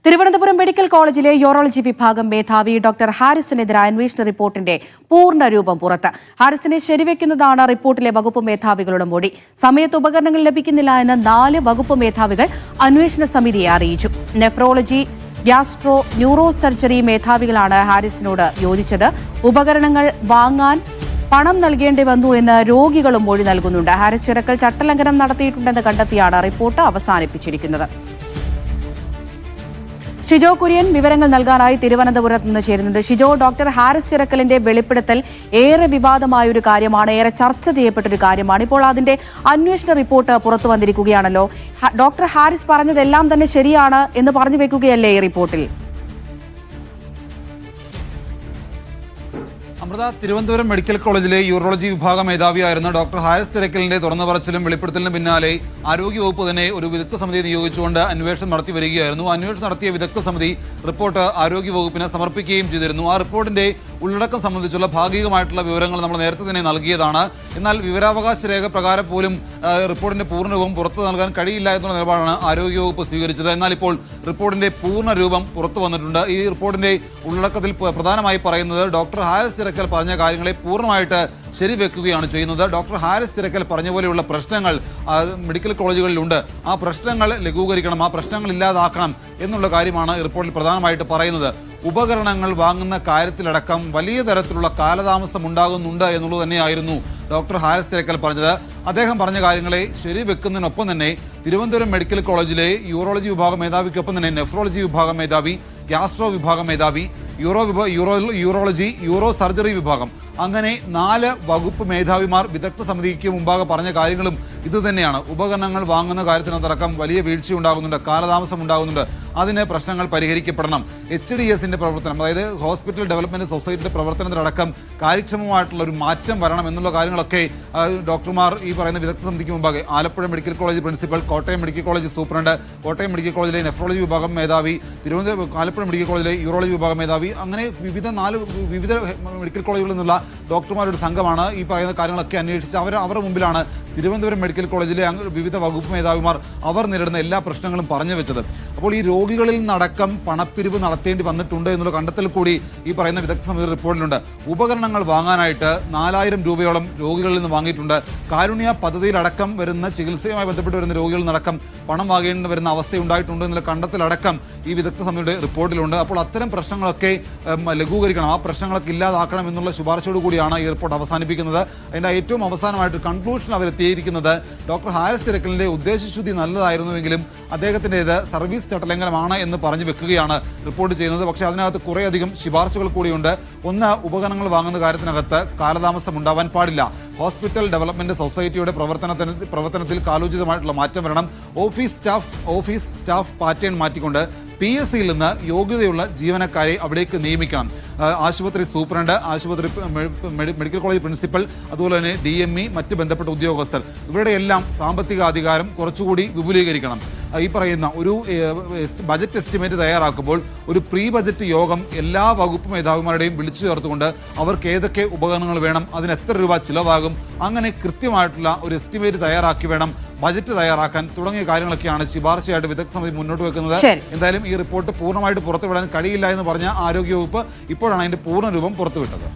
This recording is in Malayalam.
തിരുവനന്തപുരം മെഡിക്കൽ കോളേജിലെ യൂറോളജി വിഭാഗം മേധാവി ഡോക്ടർ ഹാരിസിനെതിരായ അന്വേഷണ റിപ്പോർട്ടിന്റെ പൂർണ്ണ രൂപം പുറത്ത്. ഹാരിസിനെ ശരിവെക്കുന്നതാണ് റിപ്പോർട്ടിലെ വകുപ്പ് മേധാവികളുടെ മൊഴി. സമയത്ത് ഉപകരണങ്ങൾ ലഭിക്കുന്നില്ല എന്ന് 4 വകുപ്പ് മേധാവികൾ അന്വേഷണ സമിതിയെ അറിയിച്ചു. നെഫ്രോളജി, ഗ്യാസ്ട്രോ, ന്യൂറോ സർജറി മേധാവികളാണ് ഹാരിസിനോട് യോജിച്ചത്. ഉപകരണങ്ങൾ വാങ്ങാൻ പണം നൽകേണ്ടി വന്നു എന്ന് രോഗികളും മൊഴി നൽകുന്നുണ്ട്. ഹാരിസ് ചിറക്കൽ ചട്ടലംഘനം നടത്തിയിട്ടുണ്ടെന്ന് കണ്ടെത്തിയാണ് റിപ്പോർട്ട് അവസാനിപ്പിച്ചിരിക്കുന്നത്. ഷിജോ കുര്യൻ വിവരങ്ങൾ നൽകാനായി തിരുവനന്തപുരത്ത് നിന്ന് ചേരുന്നുണ്ട്. ഷിജോ, ഡോക്ടർ ഹാരിസ് ചിറക്കലിന്റെ വെളിപ്പെടുത്തൽ ഏറെ വിവാദമായൊരു കാര്യമാണ്, ഏറെ ചർച്ച ചെയ്യപ്പെട്ടൊരു കാര്യമാണ്. ഇപ്പോൾ അതിന്റെ അന്വേഷണ റിപ്പോർട്ട് പുറത്തു വന്നിരിക്കുകയാണല്ലോ. ഡോക്ടർ ഹാരിസ് പറഞ്ഞതെല്ലാം തന്നെ ശരിയാണ് എന്ന് പറഞ്ഞു വെക്കുകയല്ലേ ഈ റിപ്പോർട്ടിൽ? അമൃത, തിരുവനന്തപുരം മെഡിക്കൽ കോളേജിലെ യൂറോളജി വിഭാഗം മേധാവിയായിരുന്ന ഡോക്ടർ ഹാരിസ് ചിറക്കലിന്റെ തുറന്നു പറച്ചിലും വെളിപ്പെടുത്തലിനും പിന്നാലെ ആരോഗ്യവകുപ്പ് തന്നെ ഒരു വിദഗ്ധ സമിതിയെ നിയോഗിച്ചുകൊണ്ട് അന്വേഷണം നടത്തി വരികയായിരുന്നു. അന്വേഷണം നടത്തിയ വിദഗ്ധ സമിതി റിപ്പോർട്ട് ആരോഗ്യവകുപ്പിന് സമർപ്പിക്കുകയും ചെയ്തിരുന്നു. ആ റിപ്പോർട്ടിന്റെ ഉള്ളടക്കം സംബന്ധിച്ചുള്ള ഭാഗികമായിട്ടുള്ള വിവരങ്ങൾ നമ്മൾ നേരത്തെ തന്നെ നൽകിയതാണ്. എന്നാൽ വിവരാവകാശ രേഖ പ്രകാരം പോലും റിപ്പോർട്ടിന്റെ പൂർണ്ണരൂപം പുറത്തു നൽകാൻ കഴിയില്ല എന്നുള്ള നിലപാടാണ് ആരോഗ്യവകുപ്പ് സ്വീകരിച്ചത്. എന്നാൽ ഇപ്പോൾ റിപ്പോർട്ടിന്റെ പൂർണ്ണ രൂപം പുറത്തു വന്നിട്ടുണ്ട്. ഈ റിപ്പോർട്ടിന്റെ ഉള്ളടക്കത്തിൽ പ്രധാനമായി പറയുന്നത് ഡോക്ടർ ഹാരിസ് ചിറക്കൽ പറഞ്ഞ കാര്യങ്ങളെ പൂർണ്ണമായിട്ട് ശരിവെക്കുകയാണ് ചെയ്യുന്നത്. ഡോക്ടർ ഹാരിസ് ചിറക്കൽ പറഞ്ഞ പോലെയുള്ള പ്രശ്നങ്ങൾ മെഡിക്കൽ കോളേജുകളിലുണ്ട്. ആ പ്രശ്നങ്ങൾ ലഘൂകരിക്കണം, ആ പ്രശ്നങ്ങൾ ഇല്ലാതാക്കണം എന്നുള്ള കാര്യമാണ് ഈ റിപ്പോർട്ടിൽ പ്രധാനമായിട്ട് പറയുന്നത്. ഉപകരണങ്ങൾ വാങ്ങുന്ന കാര്യത്തിലടക്കം വലിയ തരത്തിലുള്ള കാലതാമസം ഉണ്ടാകുന്നുണ്ട് എന്നുള്ളത് തന്നെയായിരുന്നു ഡോക്ടർ ഹാരിസ് ചിറക്കൽ പറഞ്ഞത്. അദ്ദേഹം പറഞ്ഞ കാര്യങ്ങളെ ശരിവെക്കുന്നതിനൊപ്പം തന്നെ തിരുവനന്തപുരം മെഡിക്കൽ കോളേജിലെ യൂറോളജി വിഭാഗം മേധാവിക്കൊപ്പം തന്നെ നെഫ്രോളജി വിഭാഗം മേധാവി, ഗ്യാസ്ട്രോ വിഭാഗം മേധാവി, യൂറോളജി, യൂറോ സർജറി വിഭാഗം, അങ്ങനെ 4 വകുപ്പ് മേധാവിമാർ വിദഗ്ധ സമിതിക്ക് മുമ്പാകെ പറഞ്ഞ കാര്യങ്ങളും ഇതുതന്നെയാണ്. ഉപകരണങ്ങൾ വാങ്ങുന്ന കാര്യത്തിനകത്തടക്കം വലിയ വീഴ്ച ഉണ്ടാകുന്നുണ്ട്, കാലതാമസം ഉണ്ടാകുന്നുണ്ട്. അതിന് പ്രശ്നങ്ങൾ പരിഹരിക്കപ്പെടണം. HDSന്റെ പ്രവർത്തനം, അതായത് ഹോസ്പിറ്റൽ ഡെവലപ്മെന്റ് സൊസൈറ്റിയുടെ പ്രവർത്തനത്തിലടക്കം കാര്യക്ഷമമായിട്ടുള്ള ഒരു മാറ്റം വരണം എന്നുള്ള കാര്യങ്ങളൊക്കെ ഡോക്ടർമാർ ഈ പറയുന്ന വിദഗ്ധ സമിതിക്ക് മുമ്പാകെ Alappuzha medical college principal, Kottayam medical college superintendent, Kottayam medical കോളേജിലെ നെഫ്രോളജി വിഭാഗം മേധാവി, ആലപ്പുഴ മെഡിക്കൽ കോളേജിലെ യൂറോളജി വിഭാഗം മേധാവി, അങ്ങനെ വിവിധ മെഡിക്കൽ കോളേജുകളിൽ നിന്നുള്ള ഡോക്ടർമാരുടെ സംഘമാണ് ഈ പറയുന്ന കാര്യങ്ങളൊക്കെ അന്വേഷിച്ച് അവരുടെ മുമ്പിലാണ് തിരുവനന്തപുരം മെഡിക്കൽ കോളേജിലെ വിവിധ വകുപ്പ് മേധാവിമാർ അവർ നേരിടുന്ന എല്ലാ പ്രശ്നങ്ങളും പറഞ്ഞു വെച്ചത്. അപ്പോൾ ഈ രോഗികളിൽ നിന്നടക്കം പണപ്പിരിവ് നടത്തേണ്ടി വന്നിട്ടുണ്ട് എന്നുള്ള കണ്ടെത്തൽ കൂടി ഈ പറയുന്ന വിദഗ്ധ സമിതി റിപ്പോർട്ടിലുണ്ട്. ഉപകരണങ്ങൾ വാങ്ങാനായിട്ട് 4000 രൂപയോളം രോഗികളിൽ നിന്ന് വാങ്ങിയിട്ടുണ്ട്. കാരുണ്യ പദ്ധതിയിലടക്കം വരുന്ന ചികിത്സയുമായി ബന്ധപ്പെട്ട് വരുന്ന രോഗികളിൽ നിന്നടക്കം പണം വാങ്ങേണ്ടി വരുന്ന അവസ്ഥയുണ്ടായിട്ടുണ്ട് എന്നുള്ള കണ്ടെത്തലടക്കം ഈ വിദഗ്ധ സമിതിയുടെ റിപ്പോർട്ടിലുണ്ട്. അപ്പോൾ അത്തരം പ്രശ്നങ്ങളൊക്കെ ലഘൂകരിക്കണം, ആ പ്രശ്നങ്ങളൊക്കെ ഇല്ലാതാക്കണം എന്നുള്ള ശുപാർശയോട് കൂടിയാണ് ഈ റിപ്പോർട്ട് അവസാനിപ്പിക്കുന്നത്. അതിന്റെ ഏറ്റവും അവസാനമായിട്ട് കൺക്ലൂഷൻ അവരെത്തിയിരിക്കുന്നത് ഡോക്ടർ ഹാരിസ് ചിറക്കലിന്റെ ഉദ്ദേശശുദ്ധി നല്ലതായിരുന്നുവെങ്കിലും അദ്ദേഹത്തിൻ്റെത് സർവീസ് ചട്ടലംഘനമാണ് എന്ന് പറഞ്ഞു വെക്കുകയാണ് റിപ്പോർട്ട് ചെയ്യുന്നത്. പക്ഷേ അതിനകത്ത് കുറേയധികം ശുപാർശകൾ കൂടിയുണ്ട്. ഒന്ന്, ഉപകരണങ്ങൾ വാങ്ങുന്ന കാര്യത്തിനകത്ത് കാലതാമസം ഉണ്ടാവാൻ പാടില്ല. ഹോസ്പിറ്റൽ ഡെവലപ്മെന്റ് സൊസൈറ്റിയുടെ പ്രവർത്തനത്തിൽ കാലോചിതമായിട്ടുള്ള മാറ്റം വരണം. ഓഫീസ് സ്റ്റാഫ് പാറ്റേൺ മാറ്റിക്കൊണ്ട് PSCയിൽ നിന്ന് യോഗ്യതയുള്ള ജീവനക്കാരെ അവിടേക്ക് നിയമിക്കണം. ആശുപത്രി സൂപ്രണ്ട്, ആശുപത്രി മെഡിക്കൽ കോളേജ് പ്രിൻസിപ്പൽ, അതുപോലെ തന്നെ DME, മറ്റ് ബന്ധപ്പെട്ട ഉദ്യോഗസ്ഥർ, ഇവരുടെ എല്ലാം സാമ്പത്തിക അധികാരം കുറച്ചുകൂടി വിപുലീകരിക്കണം. ഈ പറയുന്ന ഒരു ബജറ്റ് എസ്റ്റിമേറ്റ് തയ്യാറാക്കുമ്പോൾ ഒരു പ്രീ ബജറ്റ് യോഗം എല്ലാ വകുപ്പ് മേധാവിമാരുടെയും വിളിച്ചു ചേർത്തുകൊണ്ട് അവർക്ക് ഏതൊക്കെ ഉപകരണങ്ങൾ വേണം, അതിന് എത്ര രൂപ ചിലവാകും, അങ്ങനെ കൃത്യമായിട്ടുള്ള ഒരു എസ്റ്റിമേറ്റ് തയ്യാറാക്കി വേണം ബജറ്റ് തയ്യാറാക്കാൻ തുടങ്ങിയ കാര്യങ്ങളൊക്കെയാണ് ശുപാർശയായിട്ട് വിദഗ്ധ സമിതി മുന്നോട്ട് വെക്കുന്നത്. എന്തായാലും ഈ റിപ്പോർട്ട് പൂർണ്ണമായിട്ട് പുറത്തുവിടാൻ കഴിയില്ല എന്ന് പറഞ്ഞ ആരോഗ്യവകുപ്പ് ഇപ്പോഴാണ് അതിന്റെ പൂർണ്ണ രൂപം പുറത്തുവിട്ടത്.